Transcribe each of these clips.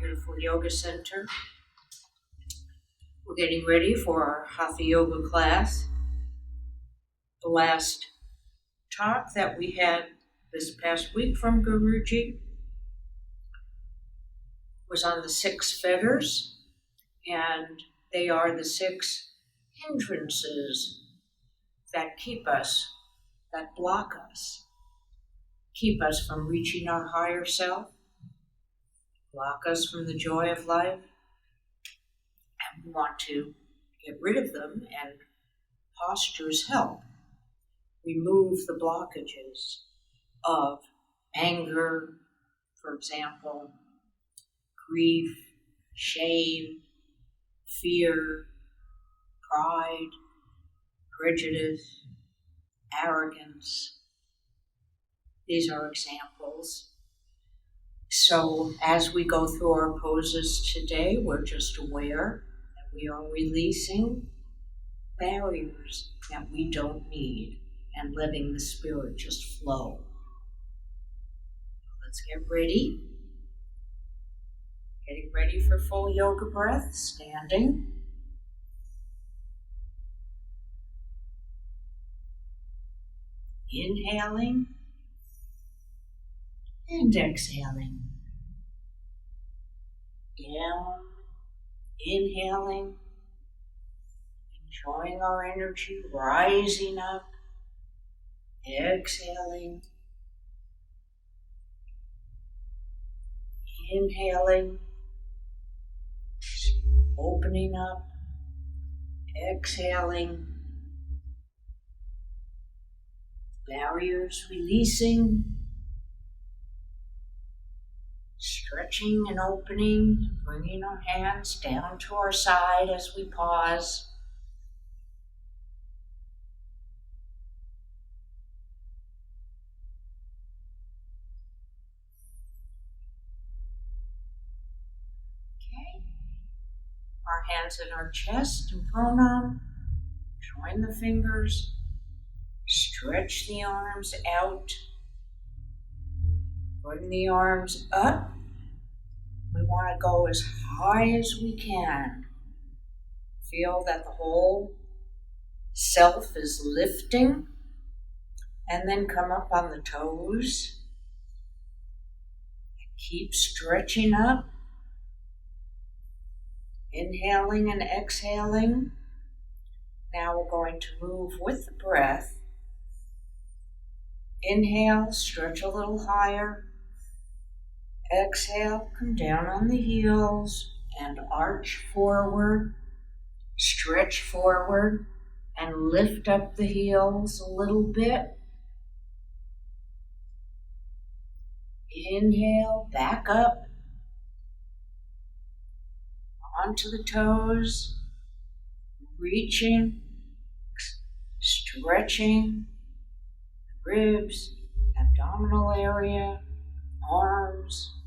beautiful yoga center. We're getting ready for our Hatha Yoga class. The last talk that we had this past week from Guruji was on the 6 fetters, and they are the 6 hindrances that keep us, that block us, keep us from reaching our higher self, block us from the joy of life, and we want to get rid of them, and postures help remove the blockages of anger, for example, grief, shame, fear, pride, prejudice, arrogance. These are examples. So as we go through our poses today, we're just aware that we are releasing barriers that we don't need and letting the spirit just flow. Let's get ready. Getting ready for full yoga breath, standing. Inhaling and exhaling. Down, inhaling, enjoying our energy, rising up, exhaling, inhaling, opening up, exhaling, barriers releasing, stretching and opening, bringing our hands down to our side as we pause. Okay. Our hands in our chest and pranam. Join the fingers. Stretch the arms out. Bring the arms up. We want to go as high as we can. Feel that the whole self is lifting. And then come up on the toes. Keep stretching up. Inhaling and exhaling. Now we're going to move with the breath. Inhale, stretch a little higher. Exhale, come down on the heels and arch forward. Stretch forward and lift up the heels a little bit. Inhale, back up. Onto the toes. Reaching, stretching, ribs, abdominal area, arms,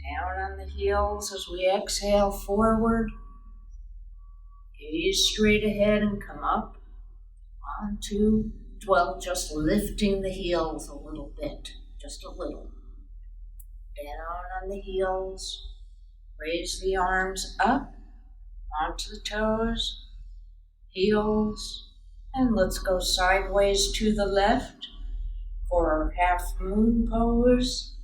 down on the heels as we exhale forward. Gaze straight ahead and come up onto, just lifting the heels a little bit, just a little. Down on the heels, raise the arms up onto the toes, heels, and let's go sideways to the left for our half moon pose.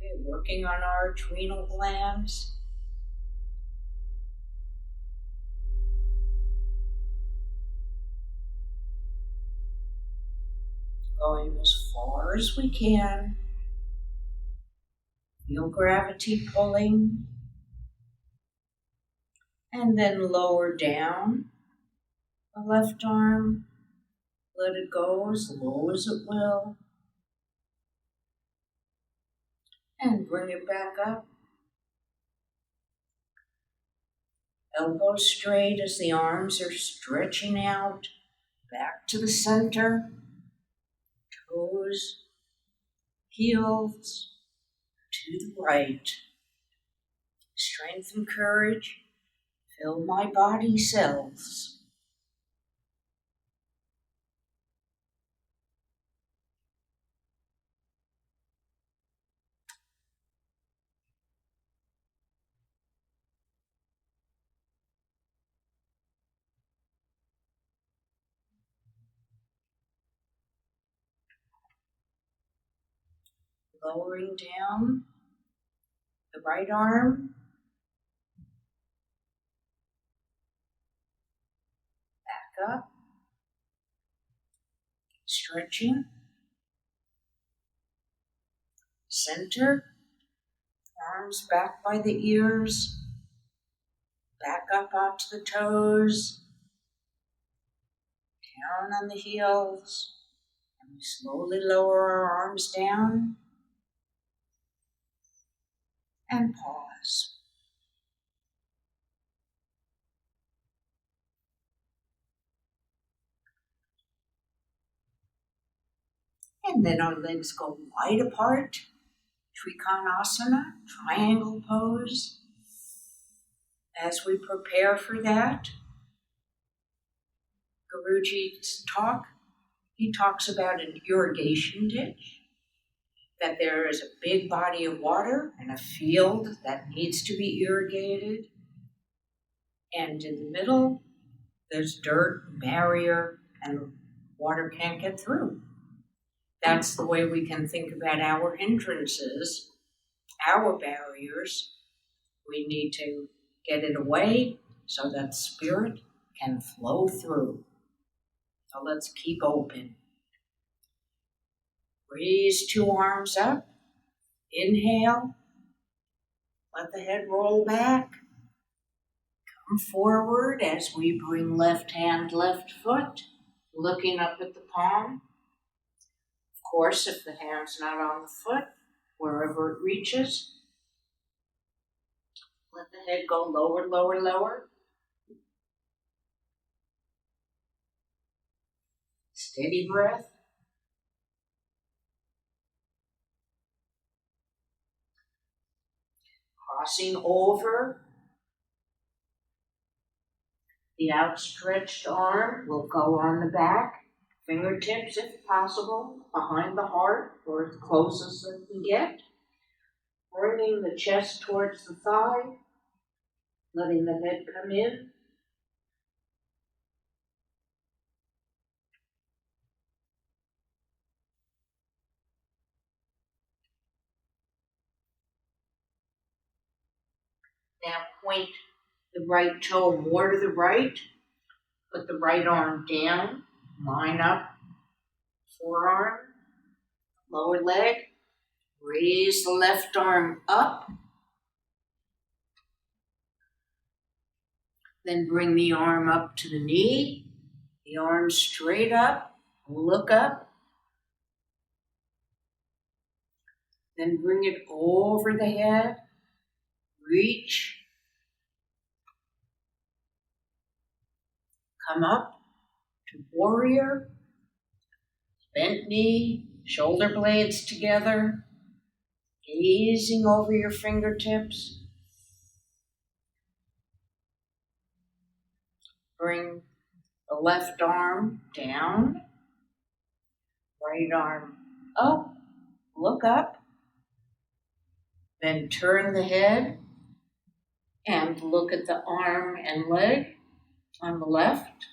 Okay, working on our adrenal glands. Going as far as we can. Feel gravity pulling. And then lower down the left arm. Let it go as low as it will. And bring it back up. Elbows straight as the arms are stretching out. Back to the center. Toes, heels, to the right. Strength and courage. Fill my body cells. lowering down the right arm, back up, stretching, center, arms back by the ears, back up onto the toes, down on the heels, and we slowly lower our arms down and pause. And then our legs go wide apart, Trikonasana, triangle pose. As we prepare for that, Guruji's talk, he talks about an irrigation ditch, that there is a big body of water and a field that needs to be irrigated. And in the middle, there's dirt, barrier, and water can't get through. That's the way we can think about our hindrances, our barriers. We need to get it away so that spirit can flow through. So let's keep open. Raise two arms up. Inhale. Let the head roll back. Come forward as we bring left hand, left foot, looking up at the palm. Of course, if the hand's not on the foot, wherever it reaches, let the head go lower, lower, lower. Steady breath. Crossing over. The outstretched arm will go on the back. Fingertips, if possible, behind the heart, or as close as it can get. Bringing the chest towards the thigh. Letting the head come in. Now point the right toe more to the right. Put the right arm down. Line up. Forearm. Lower leg. Raise the left arm up. Then bring the arm up to the knee. The arm straight up. Look up. Then bring it over the head. Reach. Come up to warrior. Bent knee, shoulder blades together. Gazing over your fingertips. Bring the left arm down. Right arm up. Look up. Then turn the head and look at the arm and leg on the left.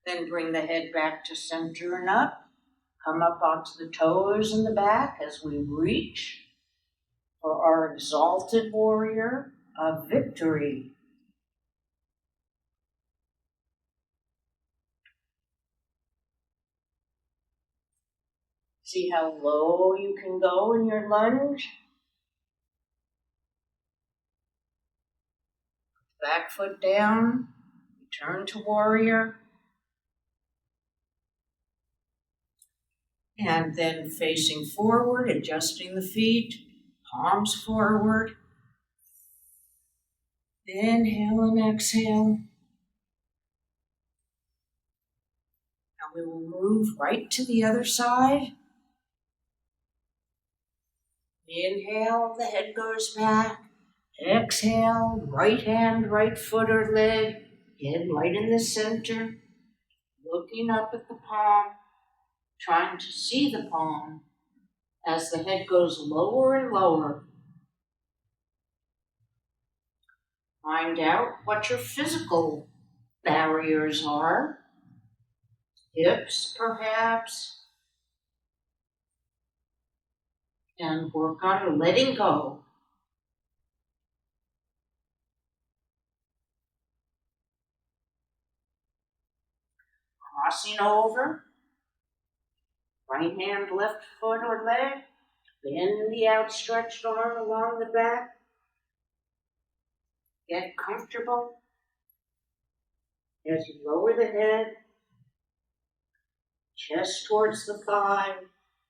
Then bring the head back to center and up. Come up onto the toes in the back as we reach for our exalted warrior of victory. See how low you can go in your lunge? Back foot down, return to warrior. And then facing forward, adjusting the feet, palms forward. Inhale and exhale. Now we will move right to the other side. Inhale, the head goes back. Exhale, right hand, right foot or leg, head right in the center, looking up at the palm, trying to see the palm as the head goes lower and lower. Find out what your physical barriers are. Hips, perhaps. and work on letting go. Crossing over, right hand, left foot or leg, bend the outstretched arm along the back. Get comfortable as you lower the head, chest towards the thigh,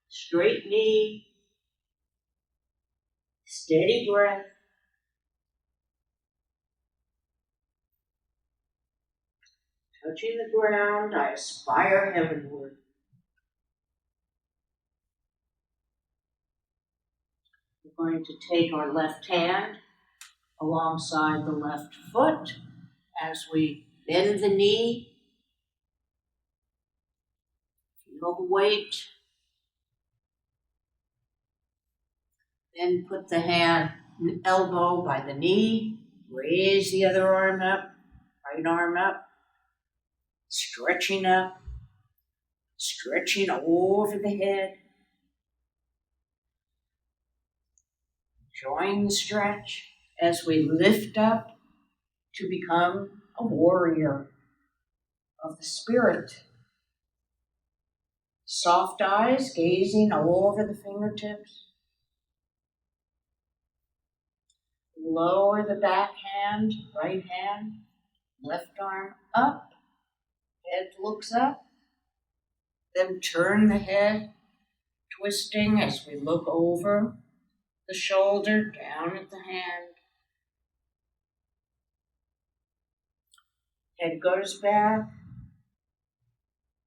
straight knee, steady breath. Touching the ground, I aspire heavenward. We're going to take our left hand alongside the left foot as we bend the knee. Feel the weight. Then put the elbow by the knee. Raise the other arm up, right arm up. Stretching up, stretching over the head. Join the stretch as we lift up to become a warrior of the spirit. Soft eyes gazing over the fingertips. Lower the back hand, right hand, left arm up. Head looks up. Then turn the head, twisting as we look over the shoulder, down at the hand. Head goes back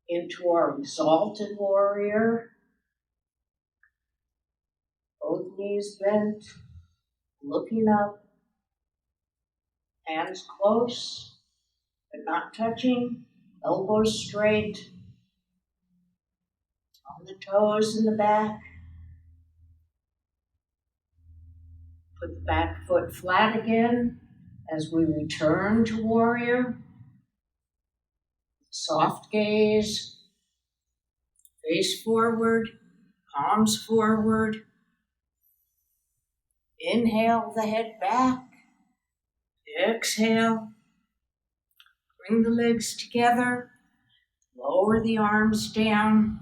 into our exalted warrior. Both knees bent, looking up. Hands close, but not touching. Elbows straight. On the toes in the back. Put the back foot flat again as we return to warrior. Soft gaze. Face forward, palms forward. Inhale the head back. Exhale. Bring the legs together. Lower the arms down.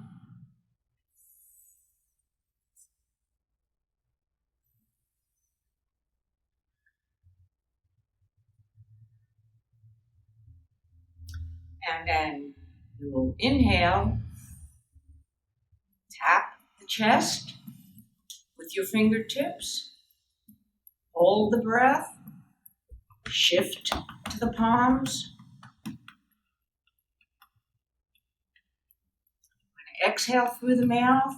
And then you will inhale. Tap the chest with your fingertips. Hold the breath. Shift to the palms. Exhale through the mouth.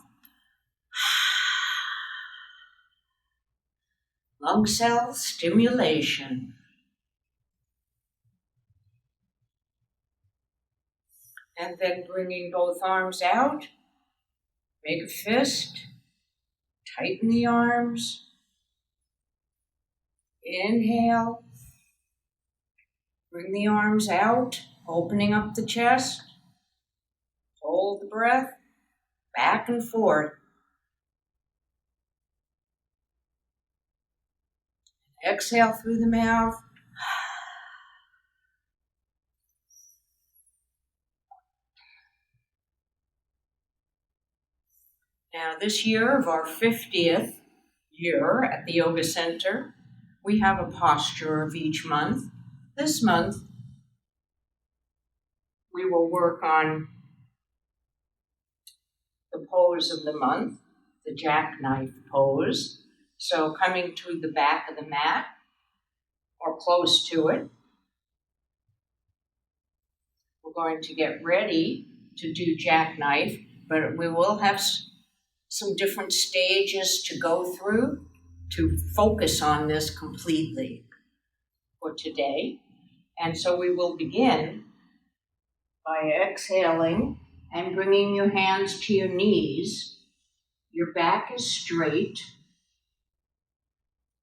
Lung cell stimulation. And then bringing both arms out. Make a fist. Tighten the arms. Inhale. Bring the arms out, opening up the chest. Hold the breath. Back and forth. Exhale through the mouth. Now this year of our 50th year at the Yoga Center, we have a posture of each month. This month, we will work on the pose of the month, the jackknife pose. So coming to the back of the mat or close to it, we're going to get ready to do jackknife, but we will have some different stages to go through to focus on this completely for today. And so we will begin by exhaling and bringing your hands to your knees. Your back is straight.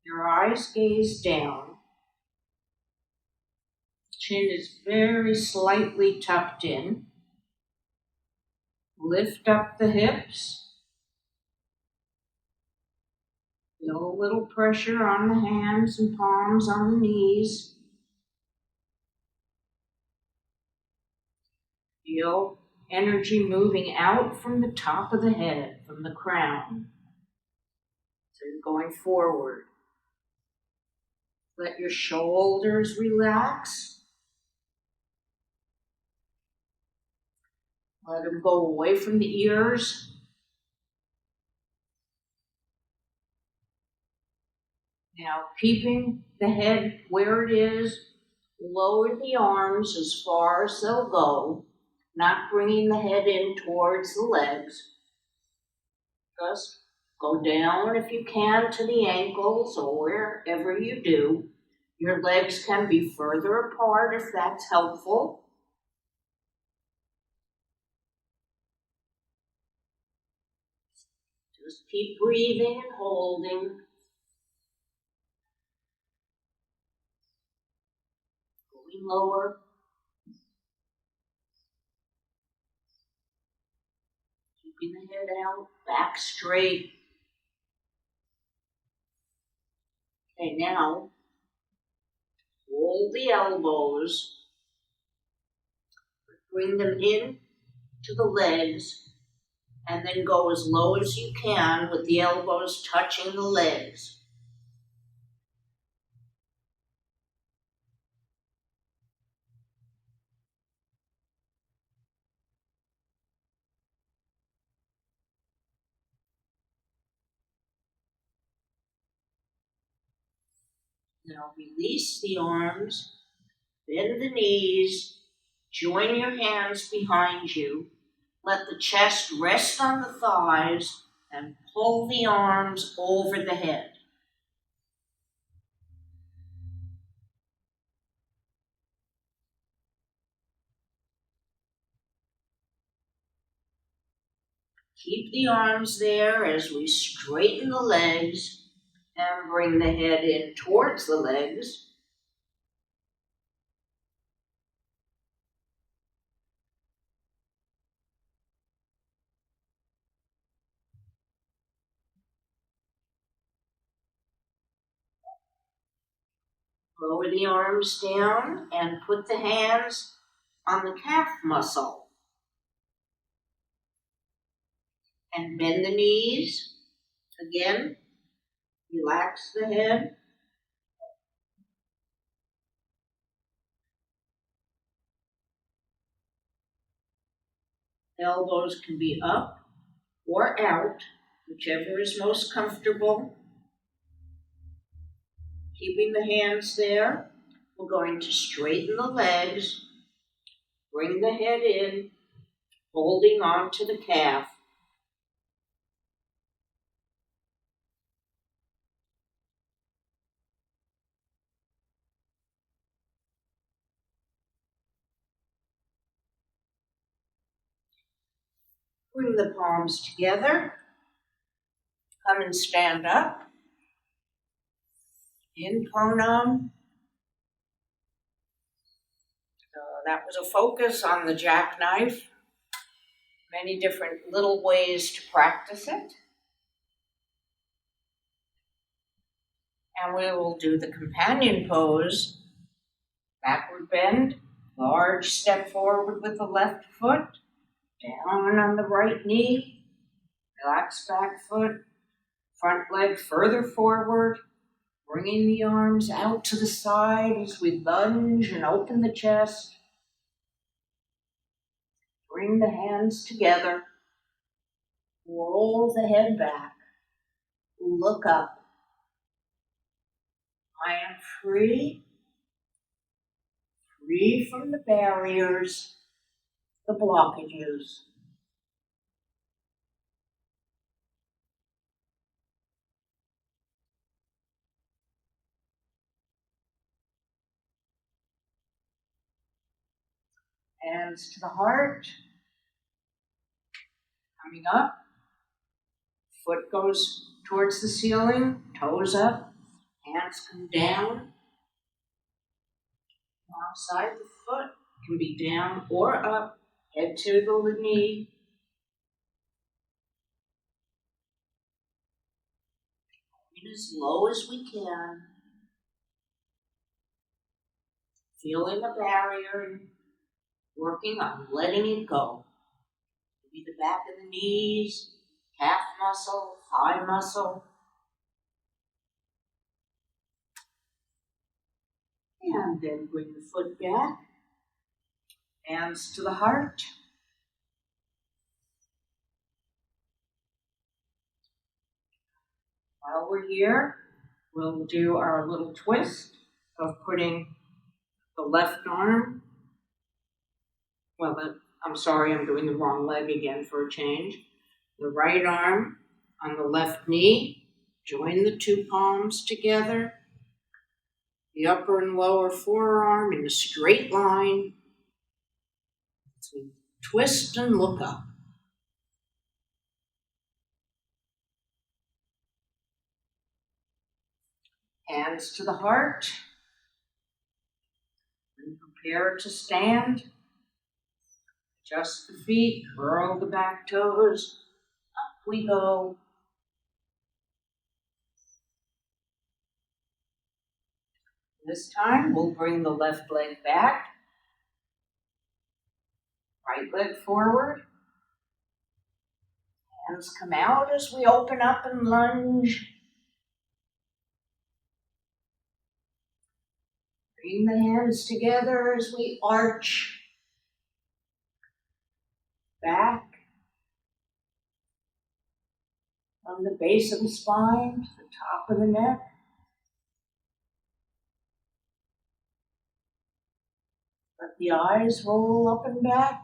Your eyes gaze down. Chin is very slightly tucked in. Lift up the hips. Feel a little pressure on the hands and palms on the knees. Feel energy moving out from the top of the head, from the crown. So you're going forward. Let your shoulders relax. Let them go away from the ears. Now, keeping the head where it is, lower the arms as far as they'll go, not bringing the head in towards the legs. Just go down if you can to the ankles or wherever you do. Your legs can be further apart if that's helpful. Just keep breathing and holding. Going lower. Keeping the head out, back straight. Okay, now, roll the elbows. Bring them in to the legs, and then go as low as you can with the elbows touching the legs. Now release the arms, bend the knees, join your hands behind you, let the chest rest on the thighs, and pull the arms over the head. Keep the arms there as we straighten the legs and bring the head in towards the legs. Lower the arms down and put the hands on the calf muscle. And bend the knees. Again, relax the head. Elbows can be up or out, whichever is most comfortable. Keeping the hands there, we're going to straighten the legs, bring the head in, holding on to the calf. Bring the palms together. Come and stand up. In pranam. So that was a focus on the jackknife. Many different little ways to practice it. And we will do the companion pose. Backward bend, large step forward with the left foot, down on the right knee, relax back foot, front leg further forward, bringing the arms out to the side as we lunge and open the chest. Bring the hands together, roll the head back, look up. I am free from the barriers, the blockages. Hands to the heart, coming up. Foot goes towards the ceiling, toes up, hands come down. Alongside the foot, can be down or up, head to the knee. as low as we can. Feeling the barrier and working on letting it go. Maybe the back of the knees, calf muscle, thigh muscle. And then bring the foot back. Hands to the heart. While we're here, we'll do our little twist of putting the left arm, I'm sorry, I'm doing the wrong leg again for a change. The right arm on the left knee, join the two palms together, the upper and lower forearm in a straight line. So twist and look up. Hands to the heart. And prepare to stand. Adjust the feet, curl the back toes. Up we go. This time we'll bring the left leg back. Right leg forward. Hands come out as we open up and lunge. Bring the hands together as we arch. Back. From the base of the spine to the top of the neck. Let the eyes roll up and back.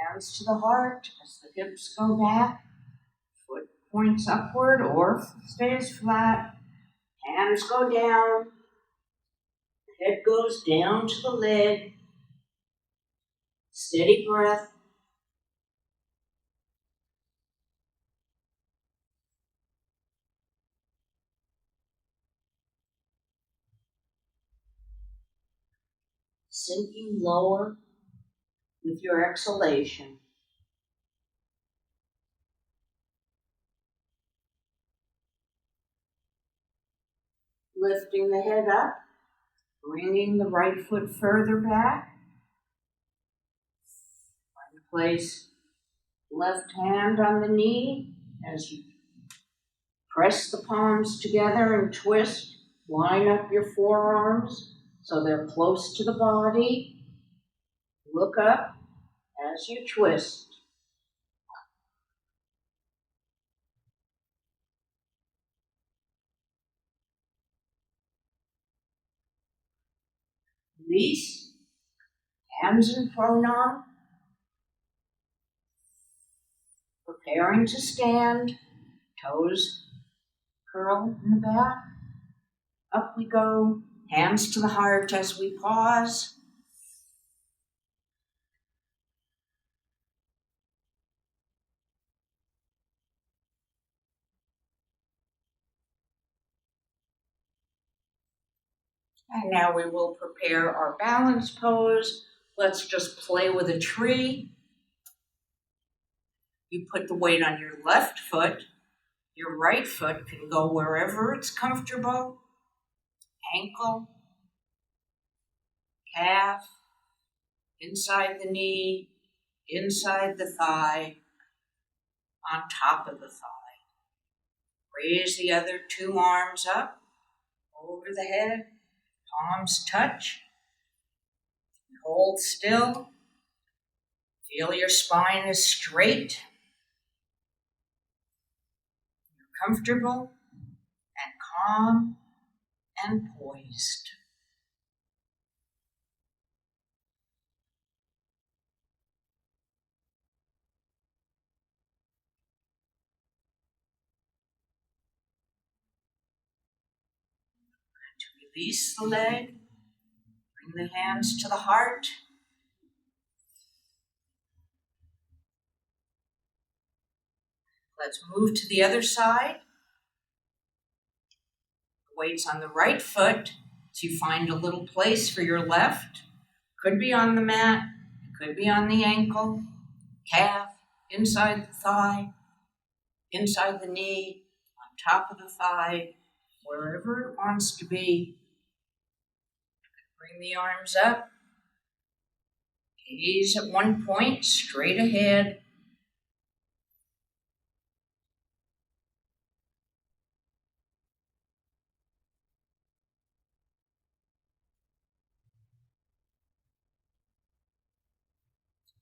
Hands to the heart as the hips go back. Foot points upward or stays flat. Hands go down. Head goes down to the leg. Steady breath. Sinking lower with your exhalation. Lifting the head up, bringing the right foot further back. Place left hand on the knee as you press the palms together and twist. Line up your forearms so they're close to the body. Look up as you twist. Release. Hands in pranam. Preparing to stand. Toes curl in the back. Up we go. Hands to the heart as we pause. And now we will prepare our balance pose. Let's just play with a tree. You put the weight on your left foot. Your right foot can go wherever it's comfortable. Ankle, calf, inside the knee, inside the thigh, on top of the thigh. Raise the other two arms up, over the head, palms touch. Hold still. Feel your spine is straight. You're comfortable and calm and poised. And to release the leg, bring the hands to the heart. Let's move to the other side. The weight's on the right foot, so you find a little place for your left. Could be on the mat, it could be on the ankle, calf, inside the thigh, inside the knee, on top of the thigh, wherever it wants to be. Bring the arms up, gaze at one point, straight ahead.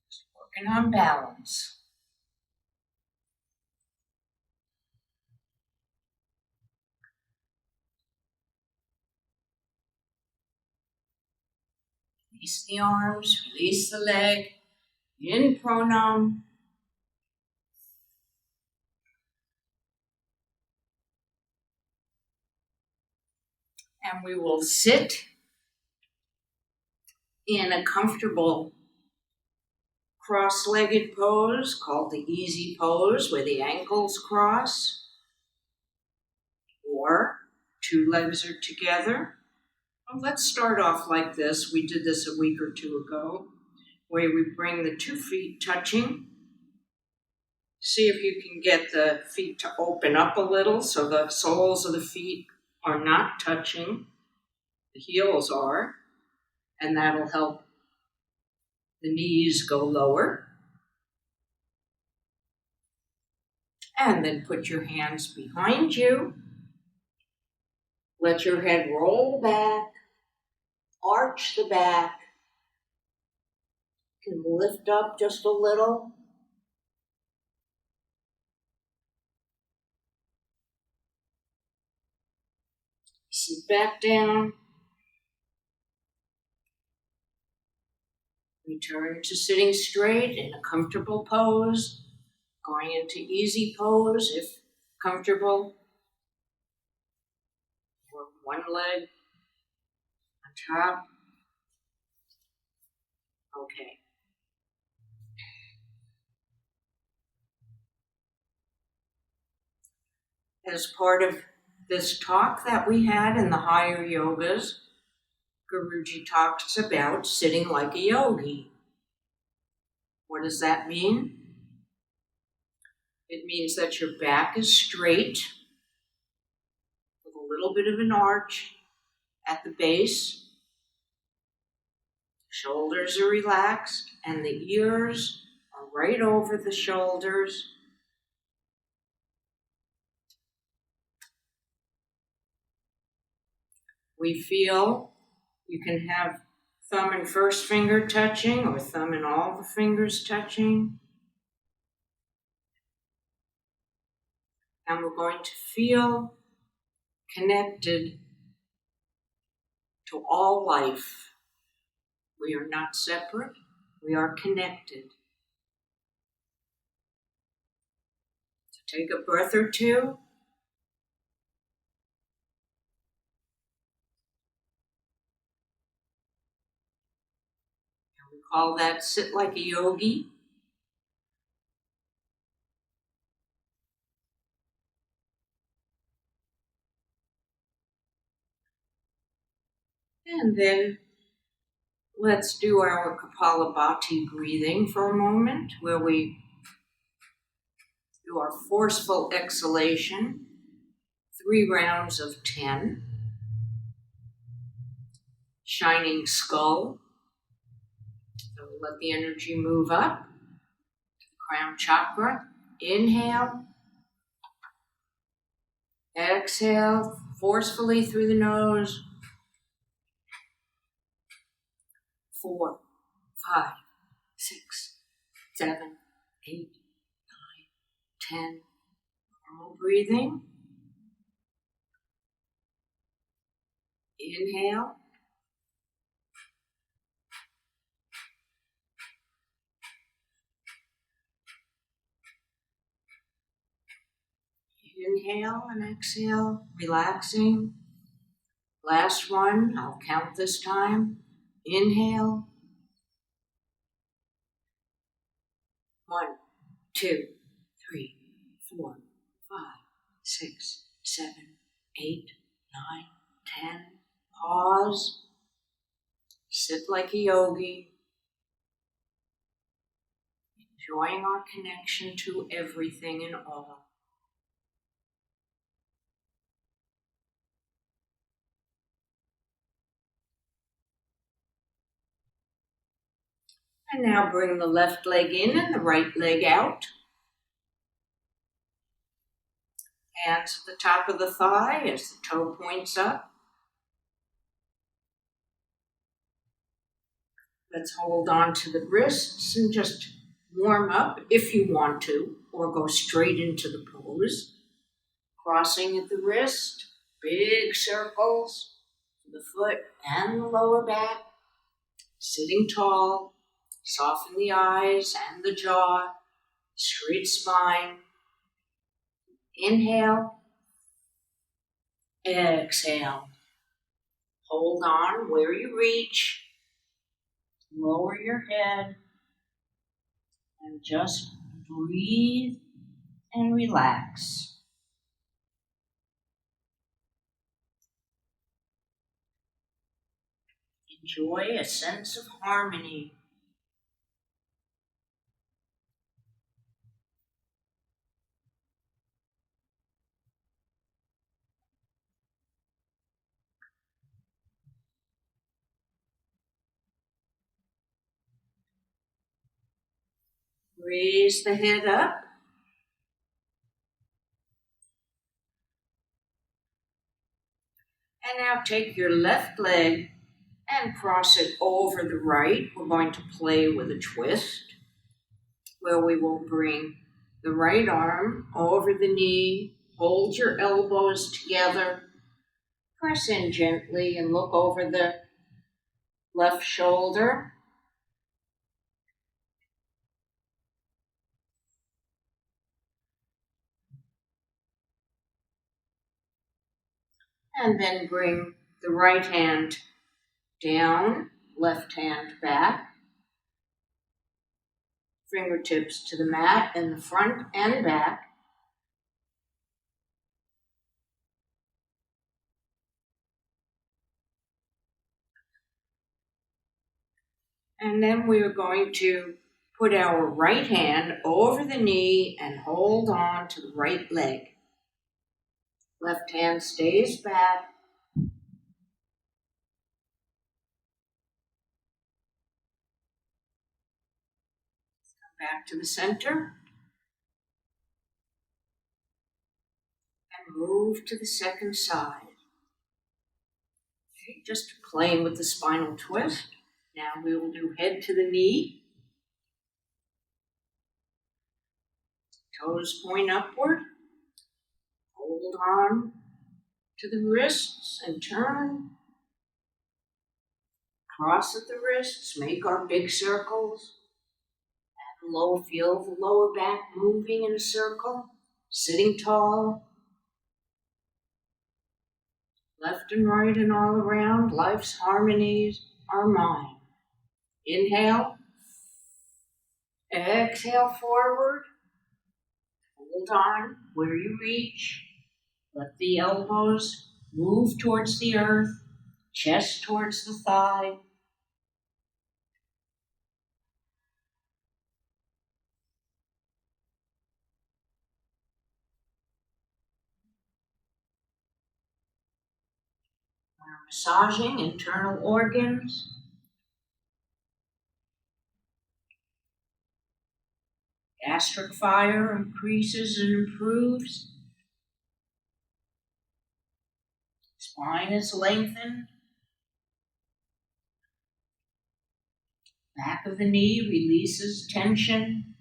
Just working on balance. Release the arms, release the leg, in pronam. And we will sit in a comfortable cross-legged pose called the easy pose, where the ankles cross, or two legs are together. Well, let's start off like this. We did this a week or two ago, where we bring the 2 feet touching. See if you can get the feet to open up a little so the soles of the feet are not touching. The heels are, and that'll help the knees go lower. And then put your hands behind you. Let your head roll back, arch the back. You can lift up just a little. Sit back down. Return to sitting straight in a comfortable pose. Going into easy pose if comfortable. Or one leg on top. Okay. As part of this talk that we had in the higher yogas, Guruji talks about sitting like a yogi. What does that mean? It means that your back is straight, with a little bit of an arch at the base. Shoulders are relaxed, and the ears are right over the shoulders. We feel you can have thumb and first finger touching, or thumb and all the fingers touching. And we're going to feel connected to all life. We are not separate, we are connected. So take a breath or two. And we call that sit like a yogi. And then let's do our Kapalabhati breathing for a moment, where we do our forceful exhalation, 3 rounds of 10. Shining skull. So let the energy move up to the crown chakra. Inhale. Exhale forcefully through the nose. 4, 5, 6, 7, 8, 9, 10. Normal breathing. Inhale. Inhale and exhale, relaxing. Last one, I'll count this time. Inhale. 1, 2, 3, 4, 5, 6, 7, 8, 9, 10. Pause. Sit like a yogi, enjoying our connection to everything and all. And now bring the left leg in and the right leg out. Hands at the top of the thigh as the toe points up. Let's hold on to the wrists and just warm up if you want to, or go straight into the pose. Crossing at the wrist, big circles for the foot and the lower back. Sitting tall, soften the eyes and the jaw, straight spine. Inhale, exhale. Hold on where you reach. Lower your head and just breathe and relax. Enjoy a sense of harmony. Raise the head up. And now take your left leg and cross it over the right. We're going to play with a twist where we will bring the right arm over the knee, hold your elbows together, press in gently and look over the left shoulder. And then bring the right hand down, left hand back. Fingertips to the mat in the front and back. And then we are going to put our right hand over the knee and hold on to the right leg. Left hand stays back. Come back to the center. And move to the second side. Okay, just playing with the spinal twist. Now we will do head to the knee. Toes point upward. Hold on to the wrists and turn. Cross at the wrists, make our big circles. And feel the lower back moving in a circle. Sitting tall. Left and right and all around. Life's harmonies are mine. Inhale. Exhale forward. Hold on where you reach. Let the elbows move towards the earth, chest towards the thigh. We're massaging internal organs. Gastric fire increases and improves. Spine is lengthened. Back of the knee releases tension.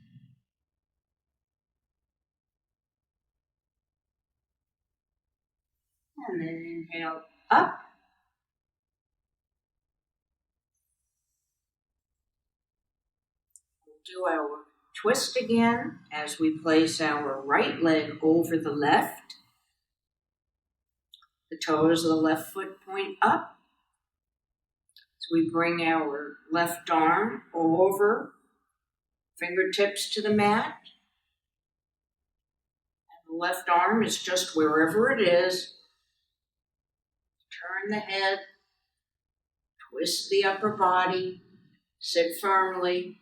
And then inhale up. We'll do our twist again as we place our right leg over the left. The toes of the left foot point up. So we bring our left arm over, fingertips to the mat. And the left arm is just wherever it is. Turn the head, Twist the upper body. Sit firmly.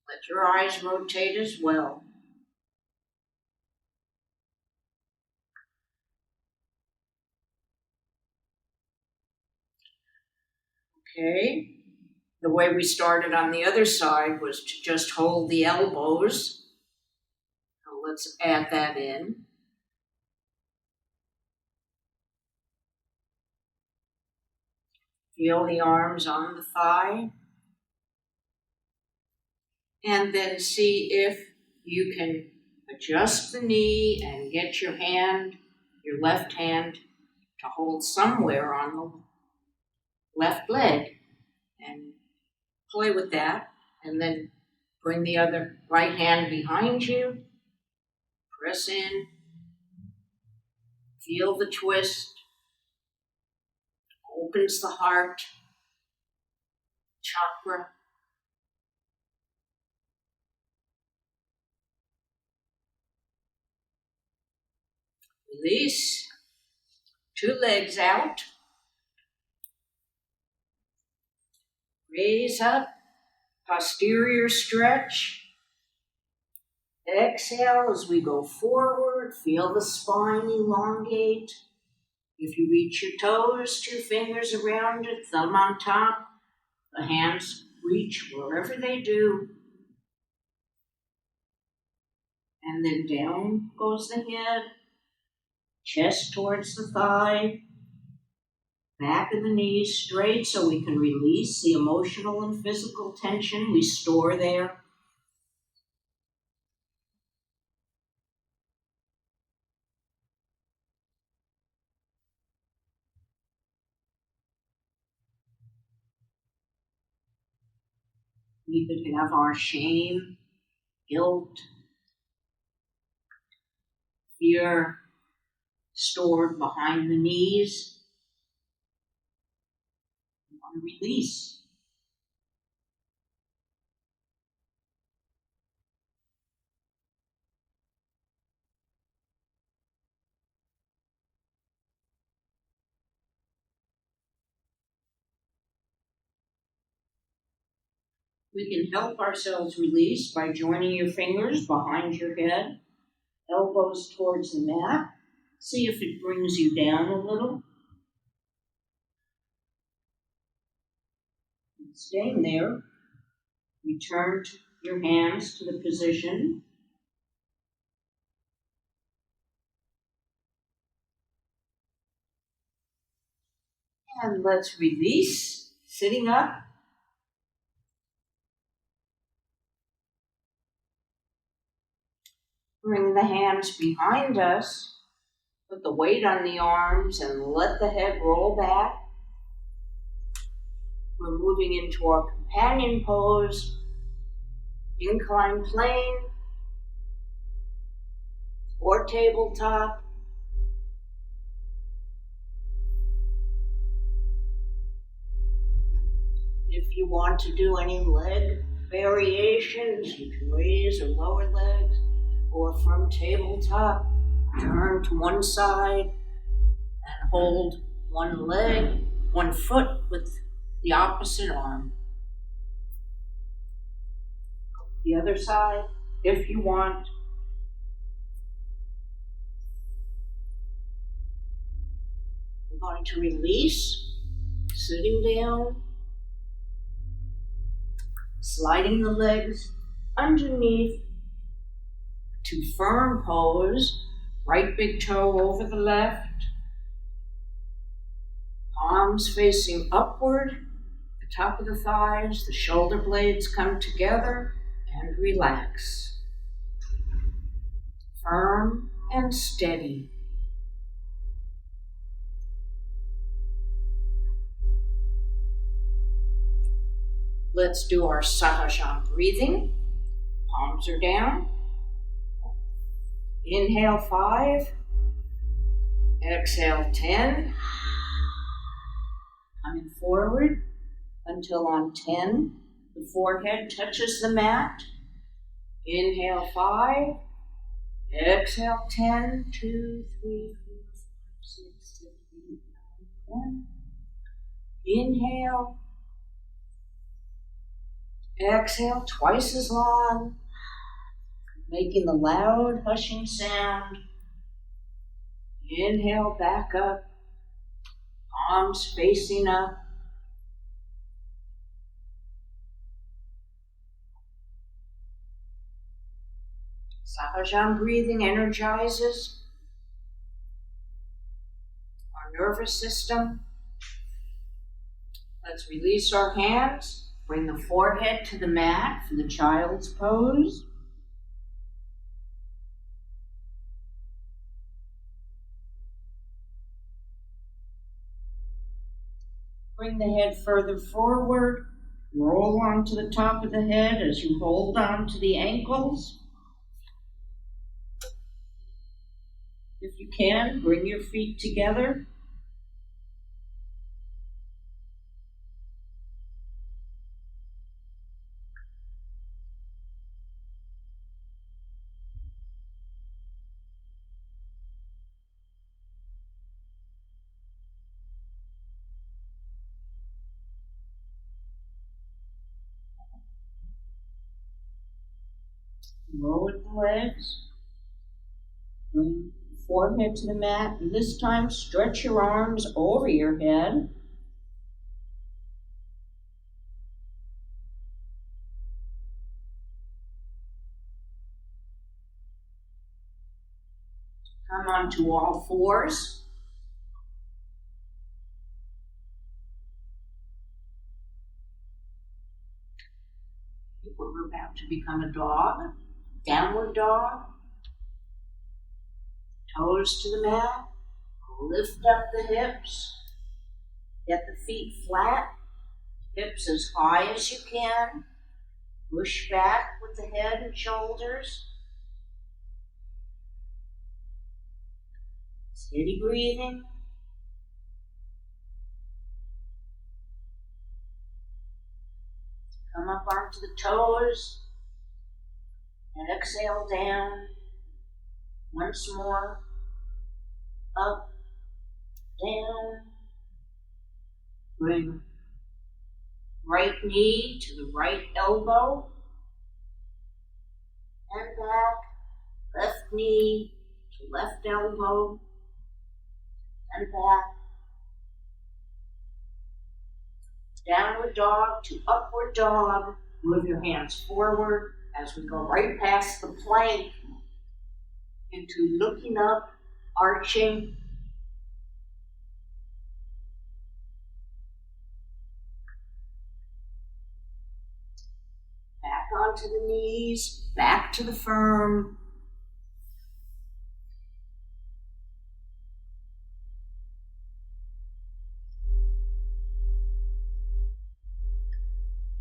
Let your eyes rotate as well. Okay. The way we started on the other side was to just hold the elbows. Now let's add that in. Feel the arms on the thigh. And then see if you can adjust the knee and get your left hand, to hold somewhere on the left leg. And play with that. And then bring the other right hand behind you. Press in. Feel the twist. Opens the heart chakra. Release. 2 legs out. Raise up. Posterior stretch. Exhale as we go forward. Feel the spine elongate. If you reach your toes, 2 fingers around it, thumb on top. The hands reach wherever they do. And then down goes the head. Chest towards the thigh. Back of the knees straight so we can release the emotional and physical tension we store there. We could have our shame, guilt, fear stored behind the knees. We want to release. We can help ourselves release by joining your fingers behind your head, elbows towards the mat. See if it brings you down a little. Staying there, return your hands to the position. And let's release, sitting up. Bring the hands behind us. Put the weight on the arms and let the head roll back. We're moving into our companion pose, inclined plane, or tabletop. If you want to do any leg variations, you can raise or lower legs, or from tabletop, turn to one side and hold one leg, one foot with the opposite arm. The other side, if you want. We're going to release, sitting down, sliding the legs underneath to firm pose, right big toe over the left, palms facing upward, the top of the thighs, the shoulder blades come together and relax. Firm and steady. Let's do our Sahasrara breathing. Palms are down. Inhale 5. Exhale 10. Coming forward until on 10, the forehead touches the mat. Inhale 5. Exhale 10. 2, 3, 4, 5, 6, 7, 8, 9, Inhale. Exhale twice as long, making the loud hushing sound. Inhale back up, palms facing up. Sahajam breathing energizes our nervous system. Let's release our hands. Bring the forehead to the mat for the child's pose. Bring the head further forward. Roll onto the top of the head as you hold on to the ankles. If you can, bring your feet together. Lower the legs. Bring the forehead to the mat. And this time, stretch your arms over your head. Come onto all fours. We're about to become a dog. Downward dog. Toes to the mat. Lift up the hips. Get the feet flat. Hips as high as you can. Push back with the head and shoulders. Steady breathing. Come up onto the toes. And exhale down. Once more. Up. Down. Bring right knee to the right elbow. And back. Left knee to left elbow. And back. Downward dog to upward dog. Move your hands forward as we go right past the plank into looking up, arching. Back onto the knees, back to the firm.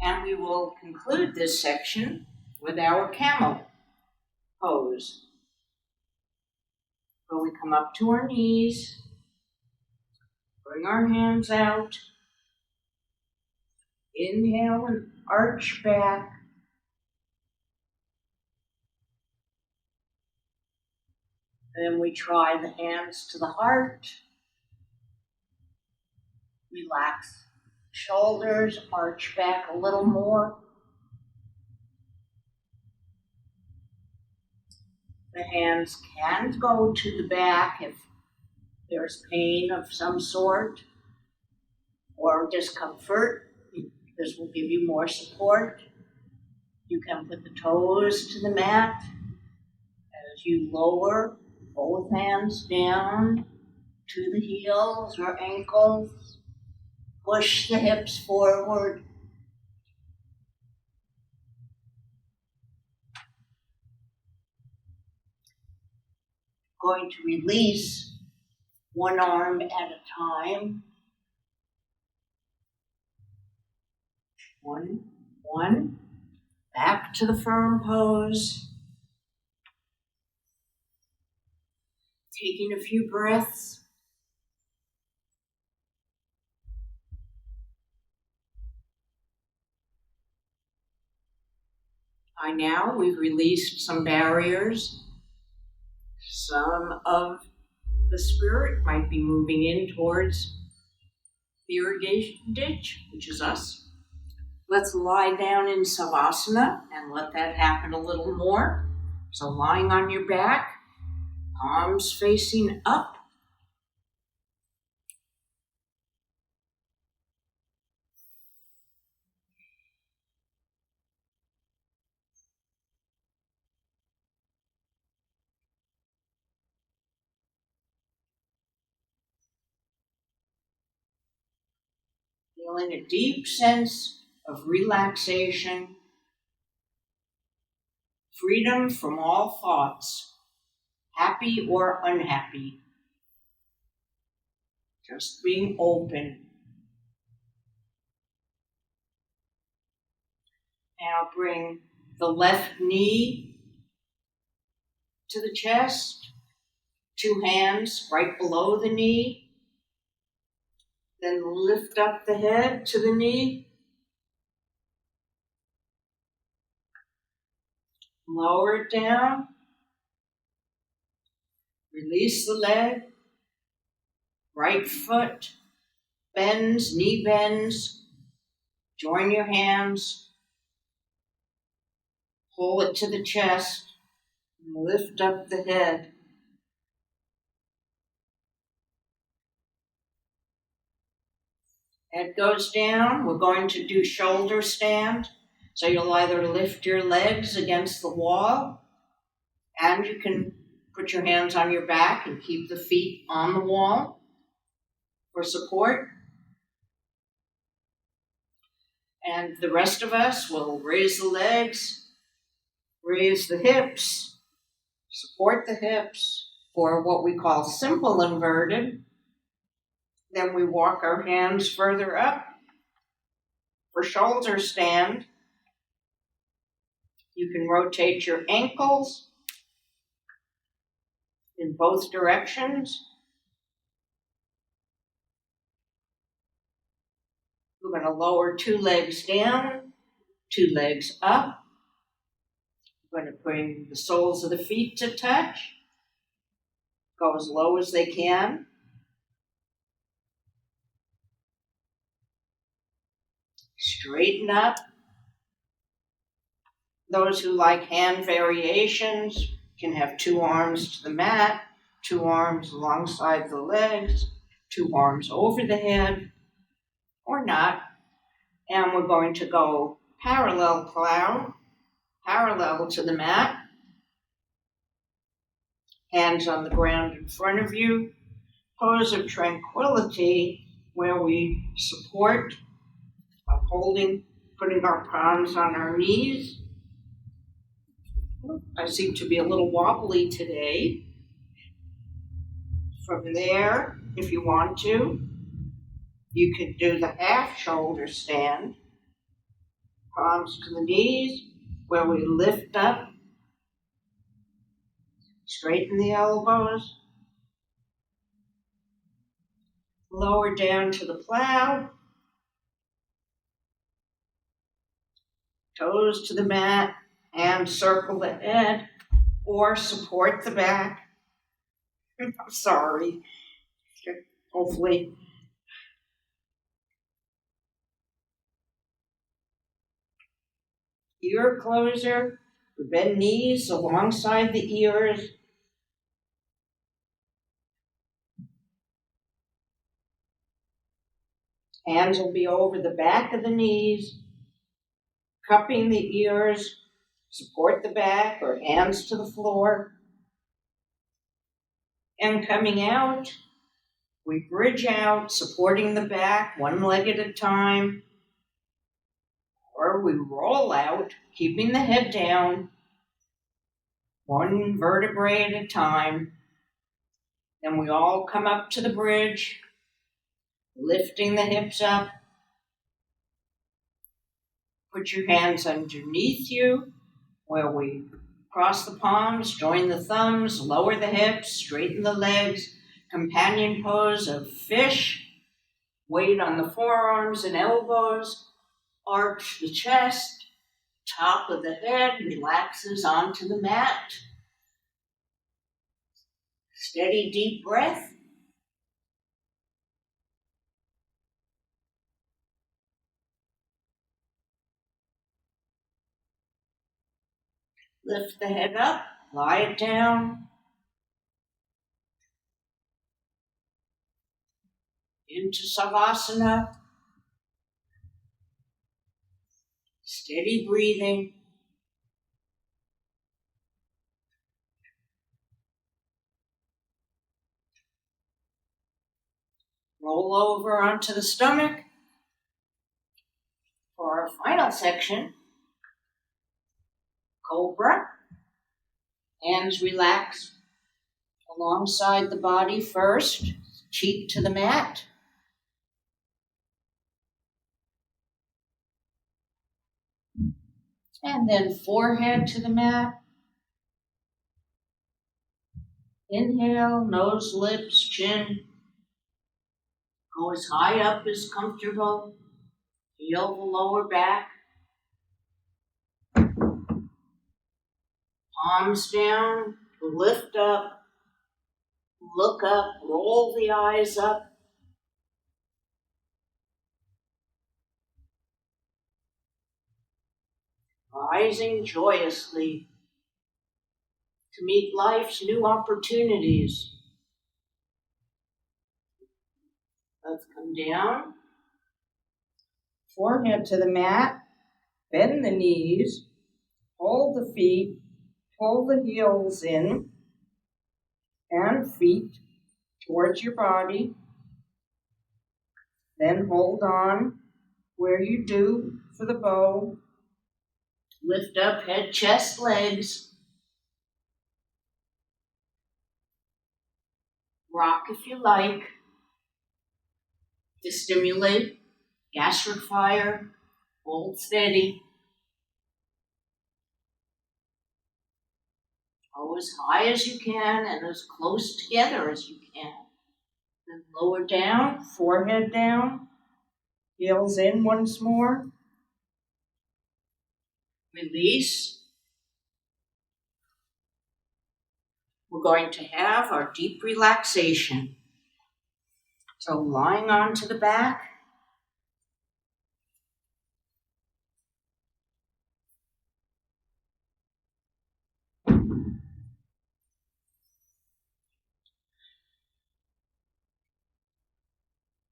And we will conclude this section with our camel pose, where we come up to our knees, bring our hands out, inhale and arch back, then we try the hands to the heart, relax shoulders, arch back a little more. The hands can go to the back if there's pain of some sort or discomfort. This will give you more support. You can put the toes to the mat as you lower both hands down to the heels or ankles. Push the hips forward. Going to release one arm at a time. One. Back to the firm pose. Taking a few breaths. By now, we've released some barriers. Some of the spirit might be moving in towards the irrigation ditch, which is us. Let's lie down in Savasana and let that happen a little more. So lying on your back, palms facing up. Feeling a deep sense of relaxation, freedom from all thoughts, happy or unhappy. Just being open. Now bring the left knee to the chest, 2 hands right below the knee. Then lift up the head to the knee. Lower it down. Release the leg. Right foot bends, knee bends. Join your hands. Pull it to the chest. And lift up the head. Head goes down. We're going to do shoulder stand. So you'll either lift your legs against the wall, and you can put your hands on your back and keep the feet on the wall for support. And the rest of us will raise the legs, raise the hips, support the hips for what we call simple inverted. Then we walk our hands further up for shoulder stand. You can rotate your ankles in both directions. We're going to lower 2 legs down, 2 legs up. We're going to bring the soles of the feet to touch. Go as low as they can. Straighten up. Those who like hand variations can have 2 arms to the mat, 2 arms alongside the legs, 2 arms over the head, or not. And we're going to go parallel plow, parallel to the mat. Hands on the ground in front of you. Pose of tranquility where we support by putting our palms on our knees. I seem to be a little wobbly today. From there, if you want to, you can do the half shoulder stand. Palms to the knees, where we lift up, straighten the elbows, lower down to the plow, toes to the mat, and circle the head, or support the back. I'm sorry. Hopefully. Ear closer, bend knees alongside the ears. Hands will be over the back of the knees, cupping the ears, support the back or hands to the floor. And coming out, we bridge out, supporting the back, 1 leg at a time. Or we roll out, keeping the head down, 1 vertebrae at a time. Then we all come up to the bridge, lifting the hips up. Put your hands underneath you, where we cross the palms, join the thumbs, lower the hips, straighten the legs. Companion pose of fish. Weight on the forearms and elbows. Arch the chest. Top of the head relaxes onto the mat. Steady, deep breath. Lift the head up, lie it down. Into Savasana. Steady breathing. Roll over onto the stomach for our final section. Cobra. Hands relax alongside the body first, cheek to the mat. And then forehead to the mat. Inhale, nose, lips, chin. Go as high up as comfortable. Feel the lower back. Palms down, lift up, look up, roll the eyes up. Rising joyously to meet life's new opportunities. Let's come down. Forehead to the mat. Bend the knees. Hold the feet. Pull the heels in. And feet towards your body. Then hold on where you do for the bow. Lift up head, chest, legs. Rock if you like. To stimulate gastric fire. Hold steady. Go as high as you can and as close together as you can. Then lower down, forehead down. Heels in once more. Release. We're going to have our deep relaxation. So lying onto the back.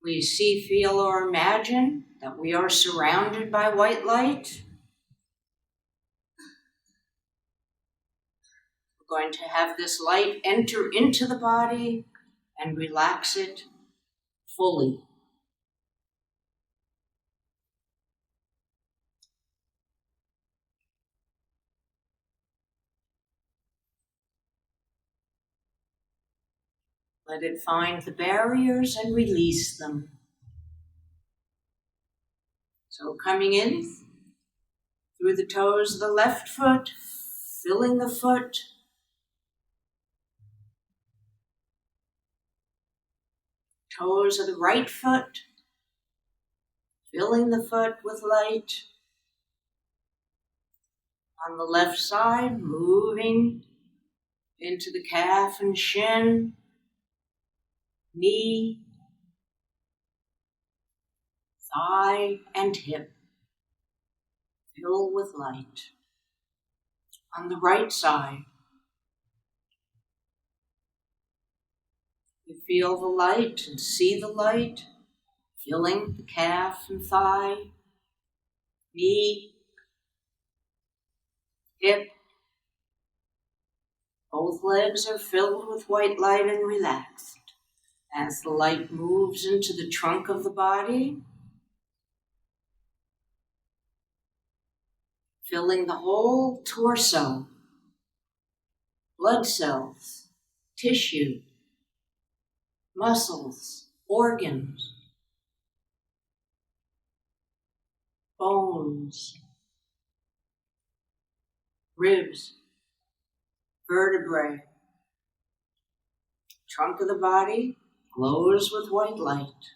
We see, feel, or imagine that we are surrounded by white light. We're going to have this light enter into the body and relax it fully. Let it find the barriers and release them. So coming in through the toes of the left foot, filling the foot. Toes of the right foot, filling the foot with light. On the left side, moving into the calf and shin, knee, thigh, and hip. Fill with light. On the right side, you feel the light and see the light, filling the calf and thigh, knee, hip. Both legs are filled with white light and relaxed. As the light moves into the trunk of the body, filling the whole torso, blood cells, tissue, muscles, organs, bones, ribs, vertebrae. Trunk of the body glows with white light.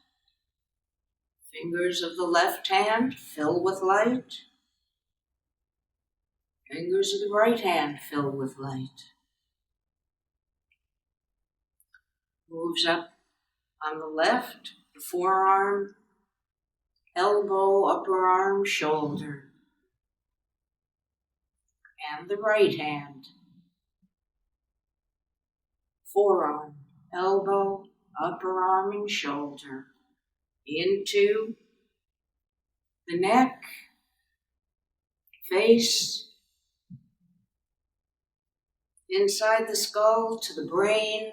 Fingers of the left hand fill with light. Fingers of the right hand fill with light. Moves up on the left, the forearm, elbow, upper arm, shoulder. and the right hand. Forearm, elbow, upper arm and shoulder. Into the neck, face, inside the skull to the brain,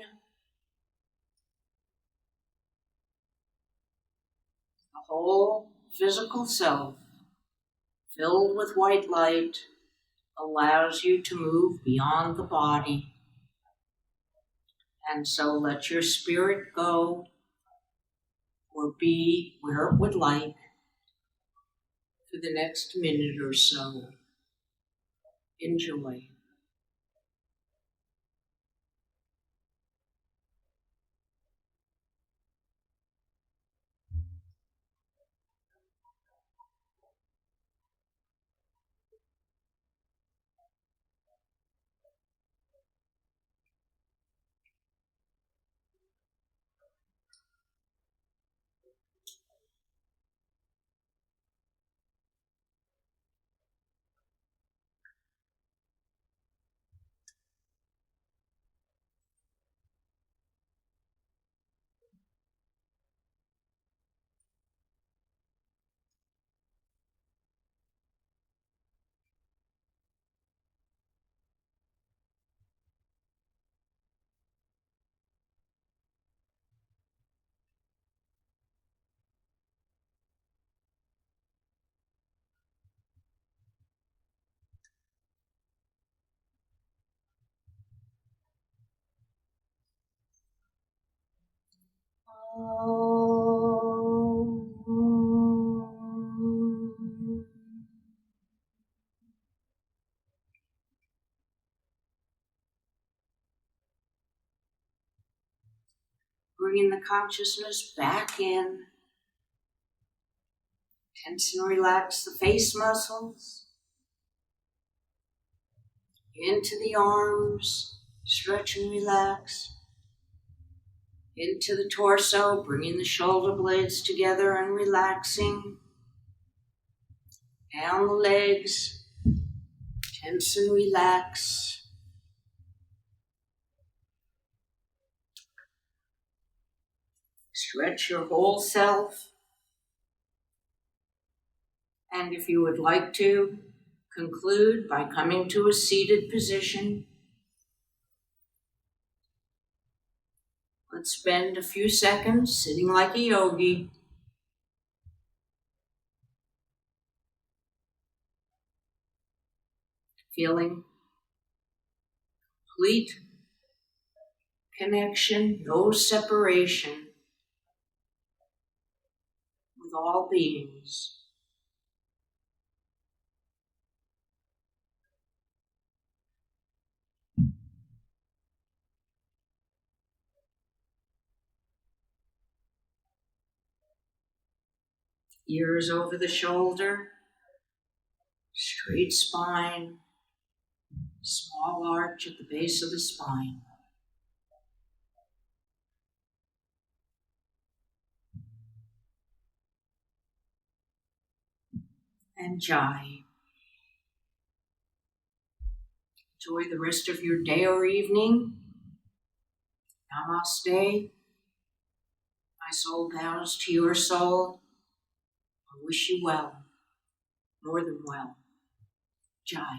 the whole physical self, filled with white light, allows you to move beyond the body. And so let your spirit go or be where it would like for the next minute or so. Enjoy. Bringing the consciousness back in. Tense and relax the face muscles. Into the arms, stretch and relax. Into the torso, bringing the shoulder blades together and relaxing. Down the legs, tense and relax. Stretch your whole self. And if you would like to, conclude by coming to a seated position. Let's spend a few seconds sitting like a yogi. Feeling complete connection, no separation with all beings. Ears over the shoulder, straight spine, small arch at the base of the spine. And Jai. Enjoy the rest of your day or evening. Namaste. My soul bows to your soul. I wish you well, more than well. Jai.